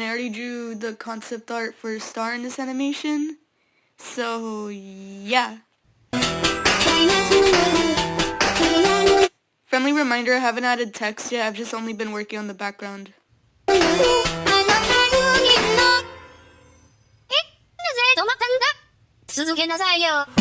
I already drew the concept art for Star in this animation, so yeah. Friendly reminder, I haven't added text yet, I've just only been working on the background. 수수께나사요